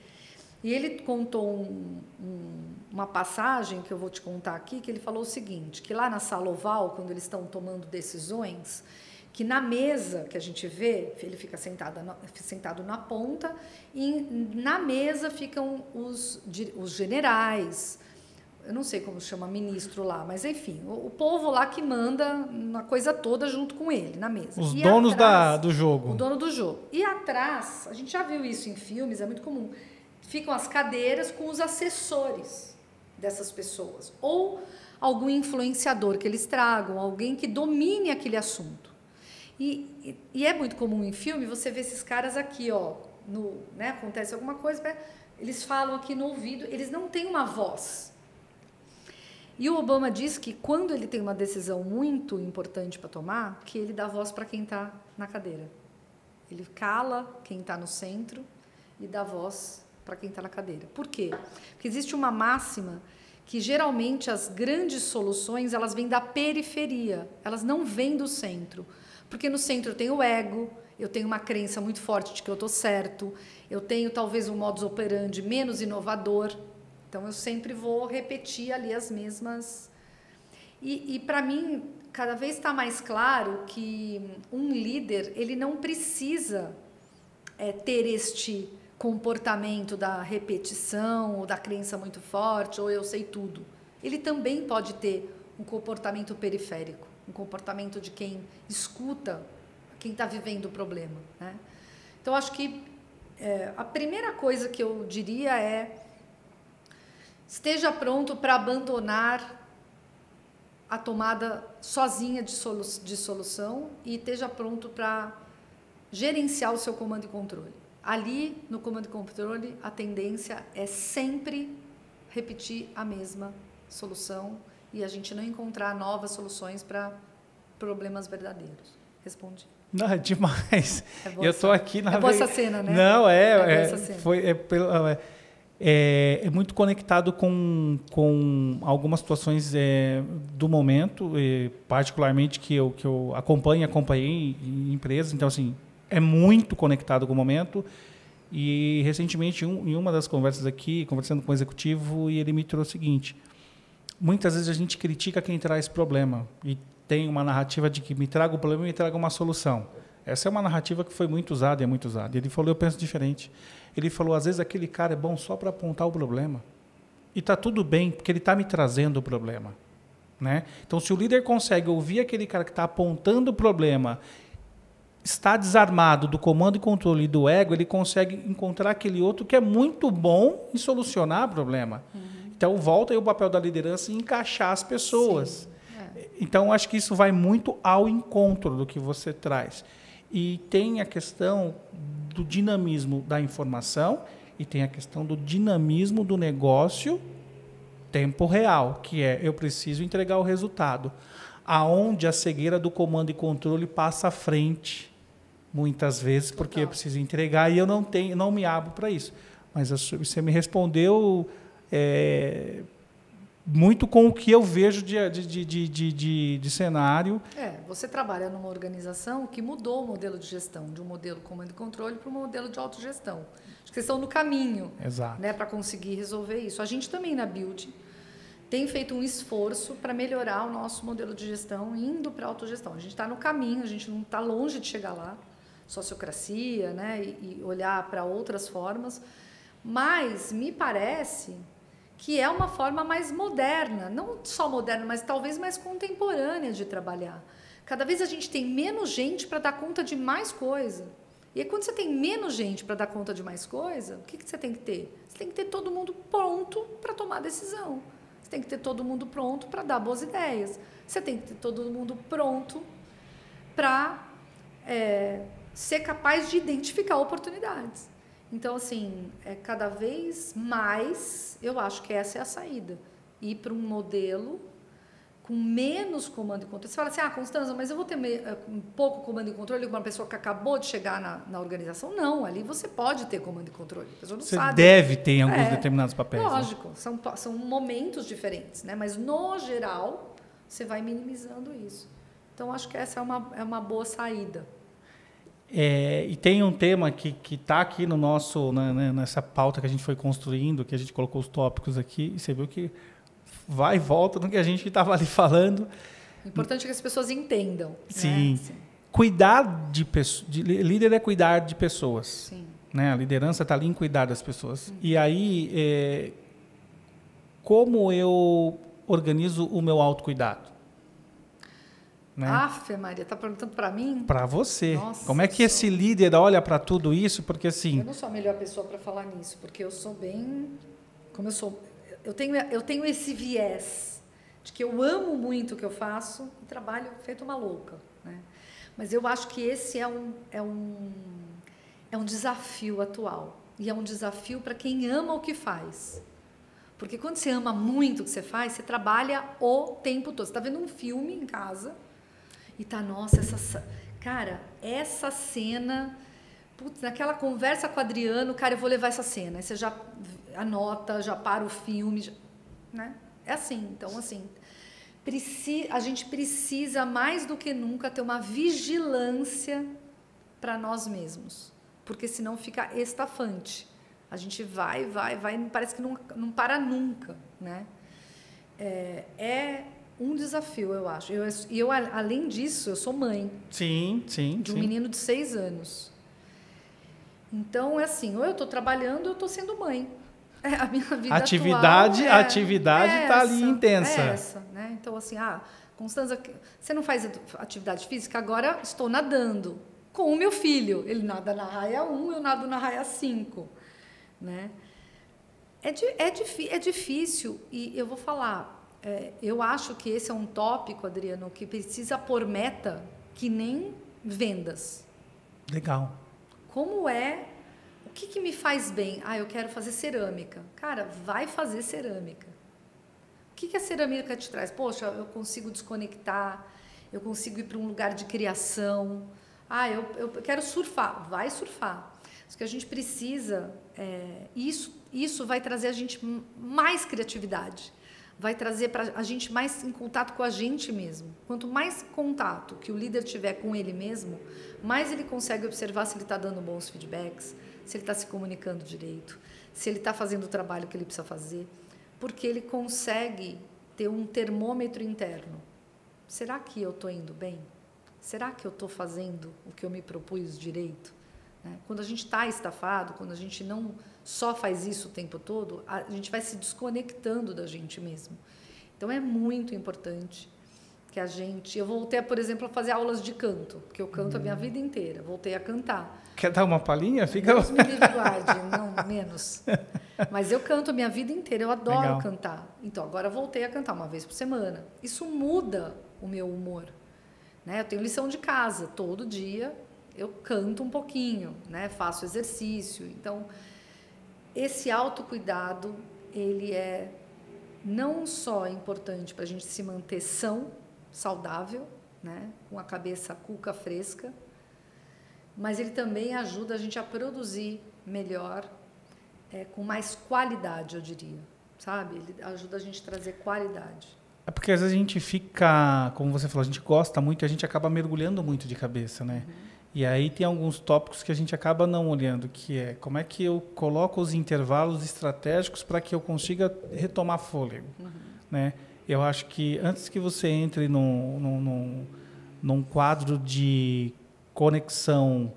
E ele contou uma passagem que eu vou te contar aqui, que ele falou o seguinte, que lá na sala oval, quando eles estão tomando decisões, que na mesa que a gente vê, ele fica sentado na ponta, e na mesa ficam os generais, eu não sei como chama ministro lá, mas enfim, o povo lá que manda na coisa toda junto com ele, na mesa. Os donos do jogo. O dono do jogo. E atrás, a gente já viu isso em filmes, é muito comum, ficam as cadeiras com os assessores dessas pessoas, ou algum influenciador que eles tragam, alguém que domine aquele assunto. E é muito comum em filme você ver esses caras aqui, ó, né, acontece alguma coisa, eles falam aqui no ouvido, eles não têm uma voz. E o Obama diz que quando ele tem uma decisão muito importante para tomar, que ele dá voz para quem está na cadeira. Ele cala quem está no centro e dá voz para quem está na cadeira. Por quê? Porque existe uma máxima que geralmente as grandes soluções elas vêm da periferia, elas não vêm do centro. Porque no centro eu tenho o ego, eu tenho uma crença muito forte de que eu estou certo, eu tenho talvez um modus operandi menos inovador, então eu sempre vou repetir ali as mesmas. E para mim, cada vez está mais claro que um líder ele não precisa ter este comportamento da repetição, ou da crença muito forte, ou eu sei tudo. Ele também pode ter um comportamento periférico, um comportamento de quem escuta, quem está vivendo o problema. Né? Então, acho que a primeira coisa que eu diria é esteja pronto para abandonar a tomada sozinha de solução e esteja pronto para gerenciar o seu comando e controle. Ali, no comando e controle, a tendência é sempre repetir a mesma solução e a gente não encontrar novas soluções para problemas verdadeiros. Respondi. Não, é demais. Eu estou aqui na boa essa cena, né? Não, é muito conectado com algumas situações do momento, particularmente que eu acompanhei em empresas. Então, assim, é muito conectado com o momento. E, recentemente, em uma das conversas aqui, conversando com o executivo, e ele me trouxe o seguinte: muitas vezes a gente critica quem traz problema e tem uma narrativa de que me traga o problema e me traga uma solução. Essa é uma narrativa que foi muito usada e é muito usada. Ele falou, eu penso diferente. Ele falou, às vezes aquele cara é bom só para apontar o problema. E está tudo bem, porque ele está me trazendo o problema. Né? Então, se o líder consegue ouvir aquele cara que está apontando o problema, está desarmado do comando e controle e do ego, ele consegue encontrar aquele outro que é muito bom em solucionar o problema. Então, volta aí o papel da liderança em encaixar as pessoas. Então, acho que isso vai muito ao encontro do que você traz. E tem a questão do dinamismo da informação e tem a questão do dinamismo do negócio tempo real, que é eu preciso entregar o resultado. Aonde a cegueira do comando e controle passa à frente, muitas vezes, porque eu preciso entregar e eu não me abro para isso. Mas você me respondeu muito com o que eu vejo de cenário. Você trabalha numa organização que mudou o modelo de gestão, de um modelo comando e controle para um modelo de autogestão. Acho que vocês estão no caminho, né, para conseguir resolver isso. A gente também na Build tem feito um esforço para melhorar o nosso modelo de gestão, indo para a autogestão. A gente está no caminho, a gente não está longe de chegar lá, sociocracia, né, e olhar para outras formas, mas me parece que é uma forma mais moderna, não só moderna, mas talvez mais contemporânea de trabalhar. Cada vez a gente tem menos gente para dar conta de mais coisa. E aí, quando você tem menos gente para dar conta de mais coisa, o que você tem que ter? Você tem que ter todo mundo pronto para tomar decisão. Você tem que ter todo mundo pronto para dar boas ideias. Você tem que ter todo mundo pronto para ser capaz de identificar oportunidades. Então, assim, cada vez mais, eu acho que essa é a saída. Ir para um modelo com menos comando e controle. Você fala assim, Constanza, mas eu vou ter um pouco comando e controle com uma pessoa que acabou de chegar na organização? Não, ali você pode ter comando e controle. A pessoa não sabe. Você deve ter em alguns determinados papéis. Lógico, né? São momentos diferentes, né? Mas, no geral, você vai minimizando isso. Então, acho que essa é uma boa saída. E tem um tema que está aqui no nosso, nessa pauta que a gente foi construindo, que a gente colocou os tópicos aqui, e você viu que vai e volta no que a gente estava ali falando. O importante é que as pessoas entendam. Sim. Né? Sim. Cuidar de pessoas. Líder é cuidar de pessoas. Sim. Né? A liderança está ali em cuidar das pessoas. E aí, como eu organizo o meu autocuidado? Né? Afe, Maria, está perguntando para mim? Para você. Nossa, como é que esse líder olha para tudo isso? Porque assim... Eu não sou a melhor pessoa para falar nisso, porque eu sou bem... Eu tenho esse viés de que eu amo muito o que eu faço e trabalho feito uma louca. Né? Mas eu acho que esse é um desafio atual. E é um desafio para quem ama o que faz. Porque quando você ama muito o que você faz, você trabalha o tempo todo. Você está vendo um filme em casa... E tá, nossa, essa cena, putz, naquela conversa com o Adriano, cara, eu vou levar essa cena. Aí você já anota, já para o filme, né? É assim, então, assim, a gente precisa mais do que nunca ter uma vigilância para nós mesmos, porque senão fica estafante. A gente vai, parece que não para nunca, né? Um desafio, eu acho. Eu, além disso, eu sou mãe. Sim. De um menino de 6 anos. Então, é assim, ou eu estou trabalhando ou eu estou sendo mãe. A minha vida atividade está ali intensa. É essa, né? Então, assim, Constanza, você não faz atividade física? Agora estou nadando com o meu filho. Ele nada na raia 1, eu nado na raia 5. Né? É difícil, e eu vou falar... eu acho que esse é um tópico, Adriano, que precisa pôr meta que nem vendas. Legal. O que me faz bem? Eu quero fazer cerâmica. Cara, vai fazer cerâmica. O que a cerâmica te traz? Poxa, eu consigo desconectar, eu consigo ir para um lugar de criação. Eu quero surfar. Vai surfar. O que a gente precisa, isso vai trazer a gente mais criatividade. Vai trazer para a gente mais em contato com a gente mesmo. Quanto mais contato que o líder tiver com ele mesmo, mais ele consegue observar se ele está dando bons feedbacks, se ele está se comunicando direito, se ele está fazendo o trabalho que ele precisa fazer, porque ele consegue ter um termômetro interno. Será que eu estou indo bem? Será que eu estou fazendo o que eu me propus direito? Quando a gente está estafado, quando a gente não só faz isso o tempo todo, a gente vai se desconectando da gente mesmo. Então, é muito importante que a gente... Eu voltei, por exemplo, a fazer aulas de canto, porque eu canto a minha vida inteira. Voltei a cantar. Quer dar uma palhinha? Fica... Deus me livre guarde, não, menos. Mas eu canto a minha vida inteira, eu adoro cantar. Então, agora voltei a cantar uma vez por semana. Isso muda o meu humor. Né? Eu tenho lição de casa, todo dia... eu canto um pouquinho, né? Faço exercício. Então, esse autocuidado, ele é não só importante para a gente se manter são, saudável, né? Com a cabeça cuca fresca, mas ele também ajuda a gente a produzir melhor, com mais qualidade, eu diria, sabe? Ele ajuda a gente a trazer qualidade. É porque às vezes a gente fica, como você falou, a gente gosta muito e a gente acaba mergulhando muito de cabeça, né? E aí tem alguns tópicos que a gente acaba não olhando, que é como é que eu coloco os intervalos estratégicos para que eu consiga retomar fôlego, né? Eu acho que antes que você entre num quadro de conexão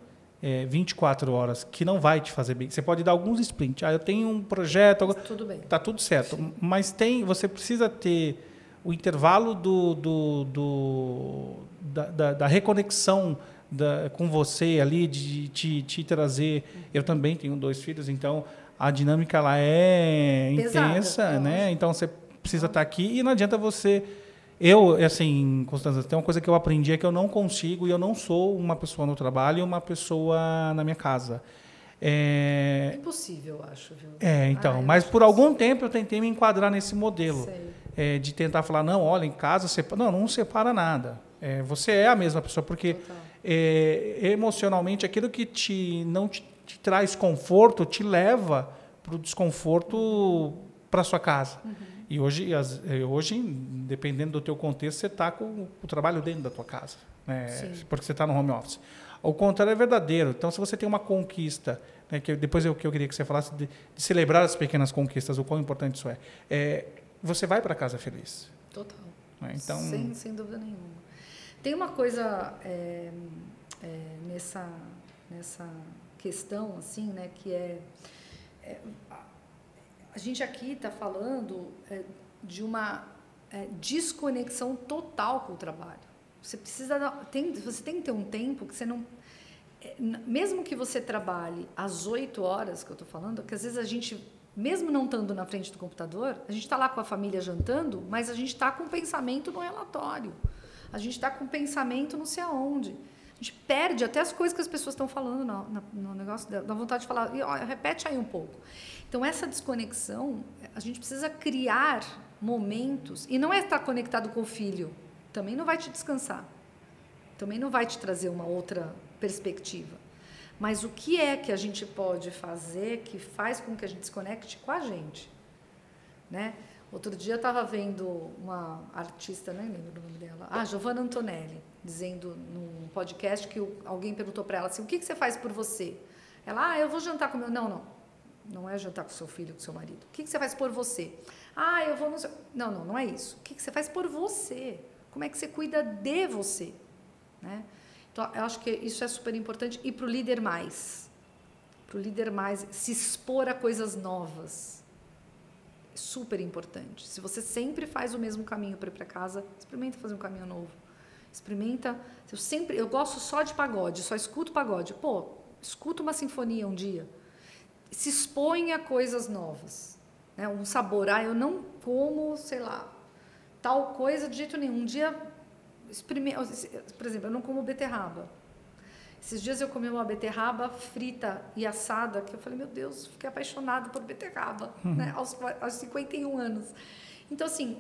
24 horas, que não vai te fazer bem. Você pode dar alguns sprints. Eu tenho um projeto... Mas tudo bem. Está tudo certo. Sim. Mas você precisa ter o intervalo da reconexão com você ali, de te trazer... Eu também tenho 2 filhos, então a dinâmica ela é pesada, intensa, né? Então você precisa estar aqui e não adianta você... assim, Constança, tem uma coisa que eu aprendi, é que eu não consigo, e eu não sou uma pessoa no trabalho e uma pessoa na minha casa. Impossível, eu acho, viu? Então, mas por algum tempo eu tentei me enquadrar nesse modelo. De tentar falar, não, olha, em casa, não separa nada. Você é a mesma pessoa, porque emocionalmente aquilo que não te traz conforto te leva para o desconforto para sua casa. E hoje, dependendo do teu contexto, você está com o trabalho dentro da tua casa, né? Porque você está no home office. O contrário é verdadeiro. Então, se você tem uma conquista, né, que depois eu queria que você falasse de celebrar as pequenas conquistas, o quão importante isso você vai para casa feliz. Total. Né? Então, sem dúvida nenhuma. Tem uma coisa nessa questão, assim, né, que a gente aqui está falando de uma desconexão total com o trabalho. Você tem que ter um tempo que você não... Mesmo que você trabalhe às 8 horas, que eu estou falando, que às vezes a gente, mesmo não estando na frente do computador, a gente está lá com a família jantando, mas a gente está com o pensamento no relatório. A gente está com o pensamento não sei aonde. A gente perde até as coisas que as pessoas estão falando no negócio, dá vontade de falar, repete aí um pouco. Então, essa desconexão, a gente precisa criar momentos, e não é estar conectado com o filho, também não vai te descansar, também não vai te trazer uma outra perspectiva. Mas o que é que a gente pode fazer que faz com que a gente desconecte com a gente? Né? Outro dia eu estava vendo uma artista, nem lembro o nome dela, Giovanna Antonelli, dizendo num podcast que alguém perguntou para ela assim, o que você faz por você? Ela, eu vou jantar com meu... Não é jantar com seu filho, com seu marido. O que você faz por você? Eu vou... Não é isso. O que você faz por você? Como é que você cuida de você? Né? Então, eu acho que isso é super importante. E para o líder mais. Para o líder mais, se expor a coisas novas. Super importante. Se você sempre faz o mesmo caminho para ir para casa, experimenta fazer um caminho novo. Experimenta... Eu gosto só de pagode, só escuto pagode. Escuta uma sinfonia um dia. Se expõe a coisas novas. Né? Um sabor. Eu não como, sei lá, tal coisa de jeito nenhum. Um dia, por exemplo, eu não como beterraba. Esses dias eu comi uma beterraba frita e assada, que eu falei, meu Deus, fiquei apaixonada por beterraba, né? aos 51 anos. Então, assim,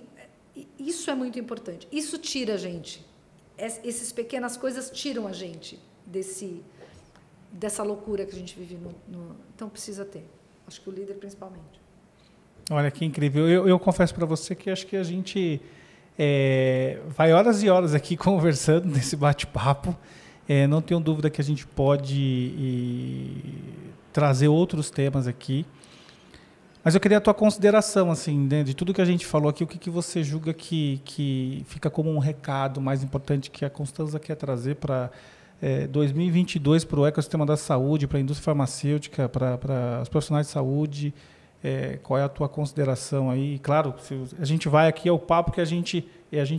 isso é muito importante. Isso tira a gente. Essas pequenas coisas tiram a gente dessa loucura que a gente vive então precisa ter, acho que o líder principalmente. Olha que incrível, eu confesso para você que acho que a gente vai horas e horas aqui conversando nesse bate-papo, não tenho dúvida que a gente pode trazer outros temas aqui, mas eu queria a tua consideração assim, né, de tudo que a gente falou aqui, o que você julga que fica como um recado mais importante que a Constança quer trazer para 2022 para o ecossistema da saúde, para a indústria farmacêutica, para os profissionais de saúde, qual é a tua consideração aí? Claro, a gente vai aqui ao papo que a gente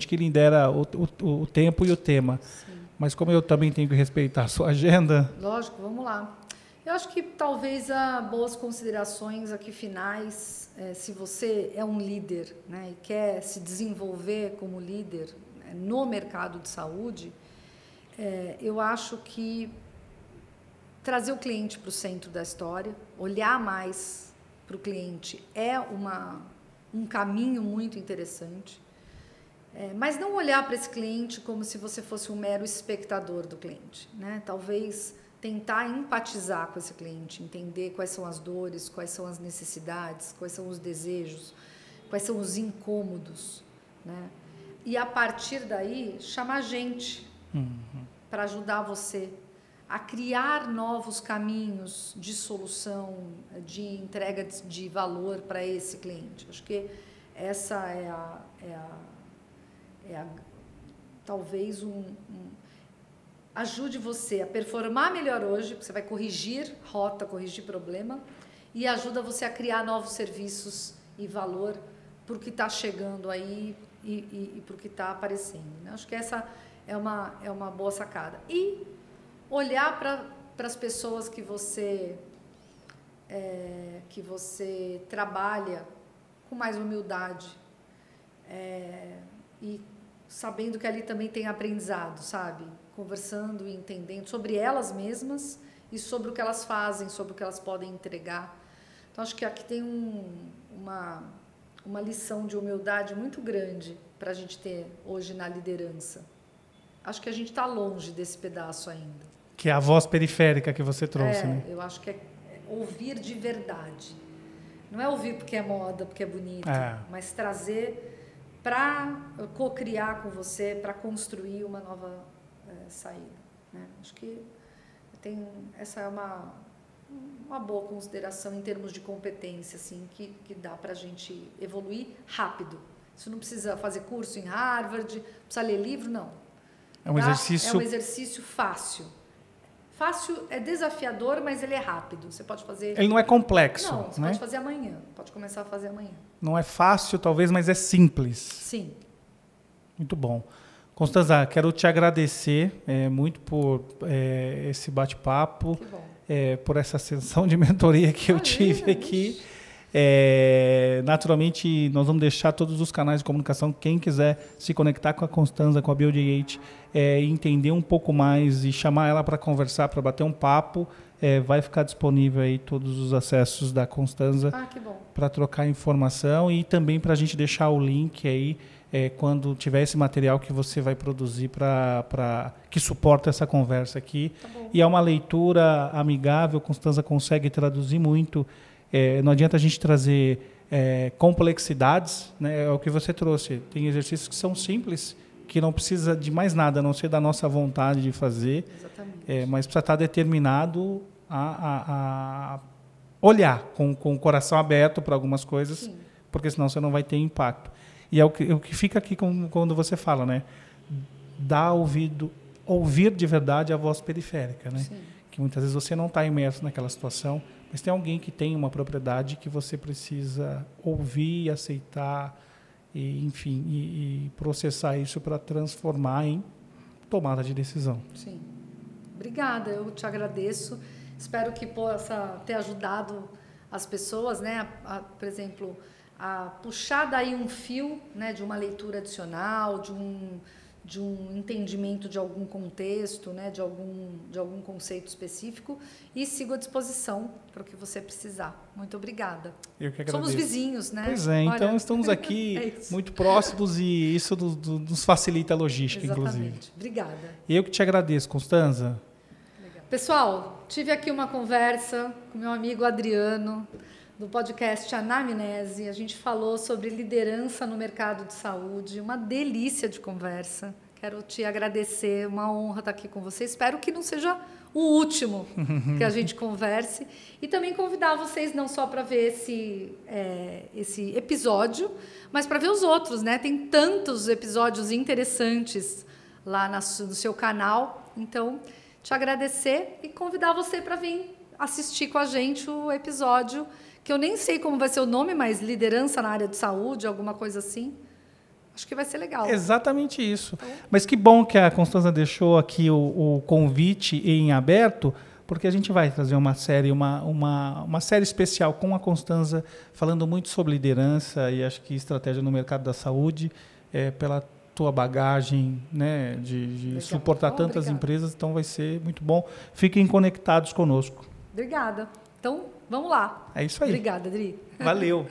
que lidera o tempo e o tema. Sim. Mas como eu também tenho que respeitar a sua agenda... Lógico, vamos lá. Eu acho que talvez boas considerações aqui finais, se você é um líder, né, e quer se desenvolver como líder no mercado de saúde, eu acho que trazer o cliente para o centro da história, olhar mais para o cliente é um caminho muito interessante, mas não olhar para esse cliente como se você fosse um mero espectador do cliente, né? Talvez tentar empatizar com esse cliente, entender quais são as dores, quais são as necessidades, quais são os desejos, quais são os incômodos, né? E a partir daí chamar gente para ajudar você a criar novos caminhos de solução, de entrega de valor para esse cliente. Acho que essa talvez ajude você a performar melhor hoje, porque você vai corrigir rota, corrigir problema, e ajuda você a criar novos serviços e valor para o que está chegando aí e para o que está aparecendo, né? Acho que essa é uma boa sacada. E olhar para as pessoas que você trabalha com mais humildade, e sabendo que ali também tem aprendizado, sabe? Conversando e entendendo sobre elas mesmas e sobre o que elas fazem, sobre o que elas podem entregar. Então, acho que aqui tem uma lição de humildade muito grande para a gente ter hoje na liderança. Acho que a gente está longe desse pedaço ainda. Que é a voz periférica que você trouxe, né? Eu acho que é ouvir de verdade. Não é ouvir porque é moda, porque é bonito, mas trazer para co-criar com você, para construir uma nova saída, né? Acho que essa é uma boa consideração em termos de competência, assim, que dá para a gente evoluir rápido. Isso não precisa fazer curso em Harvard, não precisa ler livro, não. É um exercício fácil. Fácil é desafiador, mas ele é rápido. Você pode fazer... Ele não é complexo. Não, você pode fazer amanhã. Pode começar a fazer amanhã. Não é fácil, talvez, mas é simples. Sim. Muito bom. Constanza, quero te agradecer muito por esse bate-papo, por essa sessão de mentoria que eu tive aqui. Naturalmente, nós vamos deixar todos os canais de comunicação. Quem quiser se conectar com a Constanza, com a Build 8, entender um pouco mais e chamar ela para conversar, para bater um papo, vai ficar disponível aí todos os acessos da Constanza para trocar informação e também para a gente deixar o link aí quando tiver esse material que você vai produzir que suporta essa conversa aqui. Tá, e é uma leitura amigável, Constanza consegue traduzir muito. Não adianta a gente trazer complexidades, né? É o que você trouxe. Tem exercícios que são simples, que não precisa de mais nada, a não ser da nossa vontade de fazer. Exatamente. Mas precisa estar determinado a olhar com o coração aberto para algumas coisas, sim, porque senão você não vai ter impacto. E é o que fica aqui quando você fala, né? Dar ouvido, ouvir de verdade a voz periférica, né? Sim. Que muitas vezes você não está imerso naquela situação, mas tem alguém que tem uma propriedade que você precisa ouvir, aceitar, e, enfim, e processar isso para transformar em tomada de decisão. Sim. Obrigada, eu te agradeço. Espero que possa ter ajudado as pessoas, né? Por exemplo, a puxar daí um fio, né, de uma leitura adicional, de um entendimento de algum contexto, né, de algum conceito específico, e sigo à disposição para o que você precisar. Muito obrigada. Eu que agradeço. Somos vizinhos, né? Pois é, então estamos aqui muito próximos e isso nos facilita a logística, exatamente, inclusive. Obrigada. Eu que te agradeço, Constanza. Legal. Pessoal, tive aqui uma conversa com meu amigo Adriano, do podcast Anamnese. A gente falou sobre liderança no mercado de saúde, uma delícia de conversa. Quero te agradecer, uma honra estar aqui com você. Espero que não seja o último que a gente converse. E também convidar vocês não só para ver esse episódio, mas para ver os outros, né? Tem tantos episódios interessantes lá no seu canal. Então, te agradecer e convidar você para vir assistir com a gente o episódio, que eu nem sei como vai ser o nome, mas liderança na área de saúde, alguma coisa assim. Acho que vai ser legal. Exatamente isso. Então, mas que bom que a Constanza deixou aqui o convite em aberto, porque a gente vai trazer uma série, uma série especial com a Constanza, falando muito sobre liderança e acho que estratégia no mercado da saúde, para ela tua bagagem, né, de suportar tantas empresas, então vai ser muito bom. Fiquem conectados conosco. Obrigada. Então, vamos lá. É isso aí. Obrigada, Adri. Valeu.